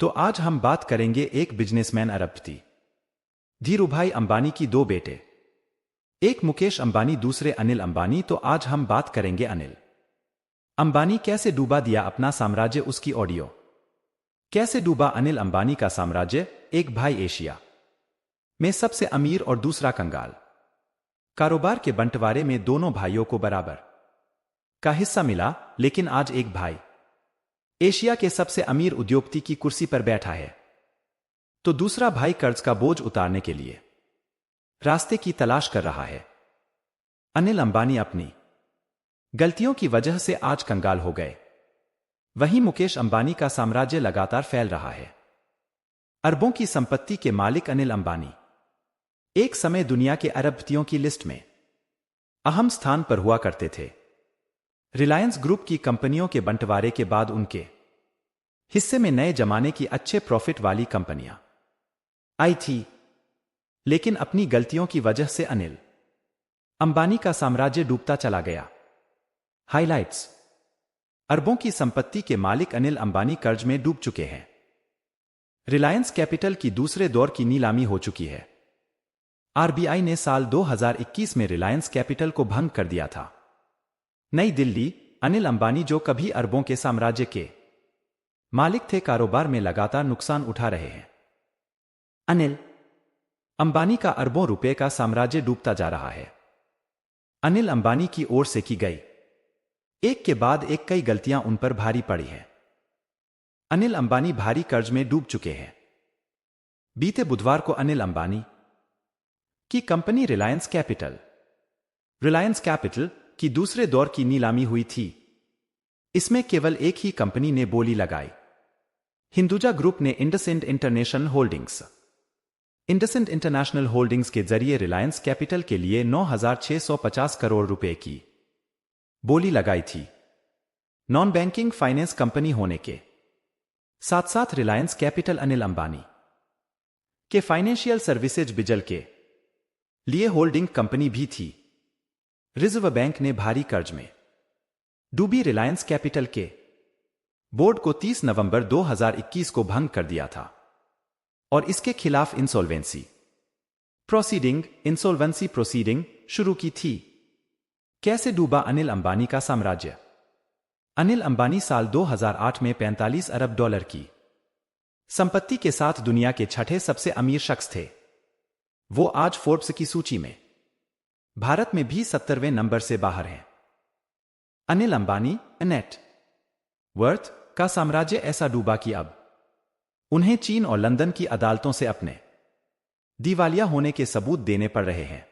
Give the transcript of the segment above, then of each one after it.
तो आज हम बात करेंगे एक बिजनेसमैन अरबपति धीरूभाई अंबानी की दो बेटे, एक मुकेश अंबानी दूसरे अनिल अंबानी। तो आज हम बात करेंगे अनिल अंबानी कैसे डूबा दिया अपना साम्राज्य। उसकी ऑडियो कैसे डूबा अनिल अंबानी का साम्राज्य। एक भाई एशिया में सबसे अमीर और दूसरा कंगाल। कारोबार के बंटवारे में दोनों भाइयों को बराबर का हिस्सा मिला, लेकिन आज एक भाई एशिया के सबसे अमीर उद्योगपति की कुर्सी पर बैठा है, तो दूसरा भाई कर्ज का बोझ उतारने के लिए रास्ते की तलाश कर रहा है। अनिल अंबानी अपनी गलतियों की वजह से आज कंगाल हो गए। वहीं मुकेश अंबानी का साम्राज्य लगातार फैल रहा है। अरबों की संपत्ति के मालिक अनिल अंबानी एक समय दुनिया के अरबपतियों की लिस्ट में अहम स्थान पर हुआ करते थे। रिलायंस ग्रुप की कंपनियों के बंटवारे के बाद उनके हिस्से में नए जमाने की अच्छे प्रॉफिट वाली कंपनियां आई थी, लेकिन अपनी गलतियों की वजह से अनिल अंबानी का साम्राज्य डूबता चला गया। हाइलाइट्स: अरबों की संपत्ति के मालिक अनिल अंबानी कर्ज में डूब चुके हैं। रिलायंस कैपिटल की दूसरे दौर की नीलामी हो चुकी है। आरबीआई ने साल 2021 में रिलायंस कैपिटल को भंग कर दिया था। नई दिल्ली: अनिल अंबानी जो कभी अरबों के साम्राज्य के मालिक थे, कारोबार में लगातार नुकसान उठा रहे हैं। अनिल अंबानी का अरबों रुपए का साम्राज्य डूबता जा रहा है। अनिल अंबानी की ओर से की गई एक के बाद एक कई गलतियां उन पर भारी पड़ी हैं। अनिल अंबानी भारी कर्ज में डूब चुके हैं। बीते बुधवार को अनिल अंबानी की कंपनी रिलायंस कैपिटल की दूसरे दौर की नीलामी हुई थी। इसमें केवल एक ही कंपनी ने बोली लगाई। हिंदुजा ग्रुप ने इंडसइंड इंटरनेशनल होल्डिंग्स के जरिए रिलायंस कैपिटल के लिए 9,650 करोड़ रुपए की बोली लगाई थी। नॉन बैंकिंग फाइनेंस कंपनी होने के साथ साथ रिलायंस कैपिटल अनिल अंबानी के फाइनेंशियल सर्विसेज बिजल के लिए होल्डिंग कंपनी भी थी। रिजर्व बैंक ने भारी कर्ज में डूबी रिलायंस कैपिटल के बोर्ड को 30 नवंबर 2021 को भंग कर दिया था और इसके खिलाफ इंसॉल्वेंसी प्रोसीडिंग शुरू की थी। कैसे डूबा अनिल अंबानी का साम्राज्य। अनिल अंबानी साल 2008 में 45 अरब डॉलर की संपत्ति के साथ दुनिया के छठे सबसे अमीर शख्स थे। वो आज फोर्ब्स की सूची में भारत में भी 70वें नंबर से बाहर हैं। अनिल अंबानी नेट वर्थ का साम्राज्य ऐसा डूबा कि अब उन्हें चीन और लंदन की अदालतों से अपने दिवालिया होने के सबूत देने पड़ रहे हैं।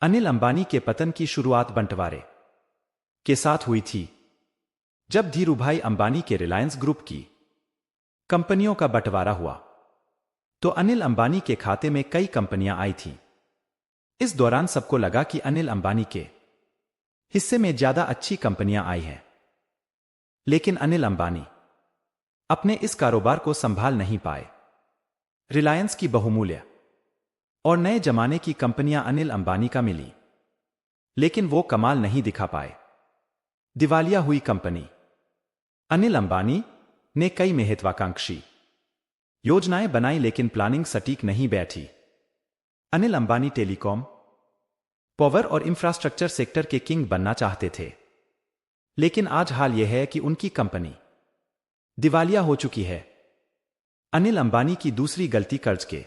अनिल अंबानी के पतन की शुरुआत बंटवारे के साथ हुई थी, जब धीरूभाई अंबानी के रिलायंस ग्रुप की कंपनियों का बंटवारा हुआ तो अनिल अंबानी के खाते में कई कंपनियां आई थीं। इस दौरान सबको लगा कि अनिल अंबानी के हिस्से में ज्यादा अच्छी कंपनियां आई हैं, लेकिन अनिल अंबानी अपने इस कारोबार को संभाल नहीं पाए। रिलायंस की बहुमूल्य और नए जमाने की कंपनियां अनिल अंबानी का मिली, लेकिन वो कमाल नहीं दिखा पाए। दिवालिया हुई कंपनी। अनिल अंबानी ने कई महत्वाकांक्षी योजनाएं बनाई, लेकिन प्लानिंग सटीक नहीं बैठी। अनिल अंबानी टेलीकॉम, पावर और इंफ्रास्ट्रक्चर सेक्टर के किंग बनना चाहते थे, लेकिन आज हाल यह है कि उनकी कंपनी दिवालिया हो चुकी है। अनिल अंबानी की दूसरी गलती कर्ज के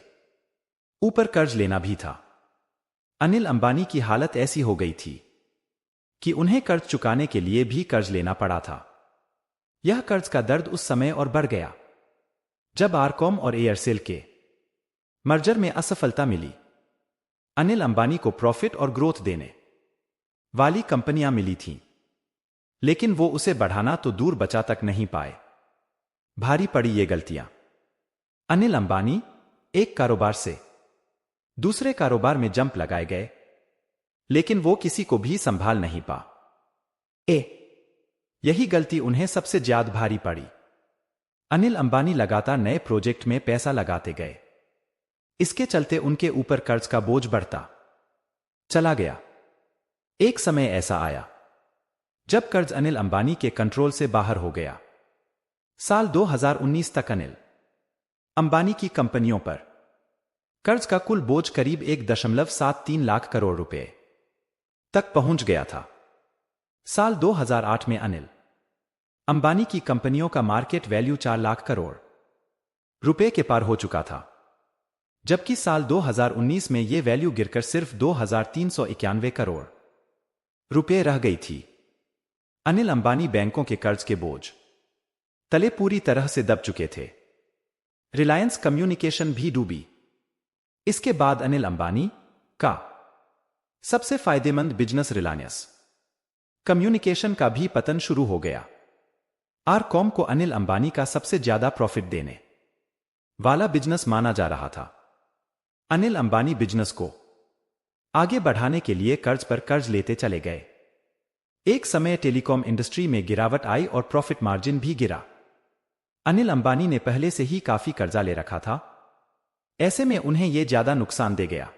ऊपर कर्ज लेना भी था। अनिल अंबानी की हालत ऐसी हो गई थी कि उन्हें कर्ज चुकाने के लिए भी कर्ज लेना पड़ा था। यह कर्ज का दर्द उस समय और बढ़ गया जब आरकॉम और एयरसेल के मर्जर में असफलता मिली। अनिल अंबानी को प्रॉफिट और ग्रोथ देने वाली कंपनियां मिली थीं, लेकिन वो उसे बढ़ाना तो दूर बचा तक नहीं पाए। भारी पड़ी ये गलतियां। अनिल अंबानी एक कारोबार से दूसरे कारोबार में जंप लगाए गए, लेकिन वो किसी को भी संभाल नहीं पाए। यही गलती उन्हें सबसे ज्यादा भारी पड़ी। अनिल अंबानी लगातार नए प्रोजेक्ट में पैसा लगाते गए। इसके चलते उनके ऊपर कर्ज का बोझ बढ़ता चला गया। एक समय ऐसा आया जब कर्ज अनिल अंबानी के कंट्रोल से बाहर हो गया। साल 2019 तक अनिल अंबानी की कंपनियों पर कर्ज का कुल बोझ करीब 1.73 लाख करोड़ रुपए तक पहुंच गया था। साल 2008 में अनिल अंबानी की कंपनियों का मार्केट वैल्यू 4 लाख करोड़ रुपए के पार हो चुका था, जबकि साल 2019 में यह वैल्यू गिरकर सिर्फ 2,391 करोड़ रुपए रह गई थी। अनिल अंबानी बैंकों के कर्ज के बोझ तले पूरी तरह से दब चुके थे। रिलायंस कम्युनिकेशन भी डूबी। इसके बाद अनिल अंबानी का सबसे फायदेमंद बिजनेस रिलायंस कम्युनिकेशन का भी पतन शुरू हो गया। आरकॉम को अनिल अंबानी का सबसे ज्यादा प्रॉफिट देने वाला बिजनेस माना जा रहा था। अनिल अंबानी बिजनेस को आगे बढ़ाने के लिए कर्ज पर कर्ज लेते चले गए। एक समय टेलीकॉम इंडस्ट्री में गिरावट आई और प्रॉफिट मार्जिन भी गिरा। अनिल अंबानी ने पहले से ही काफी कर्जा ले रखा था, ऐसे में उन्हें यह ज्यादा नुकसान दे गया।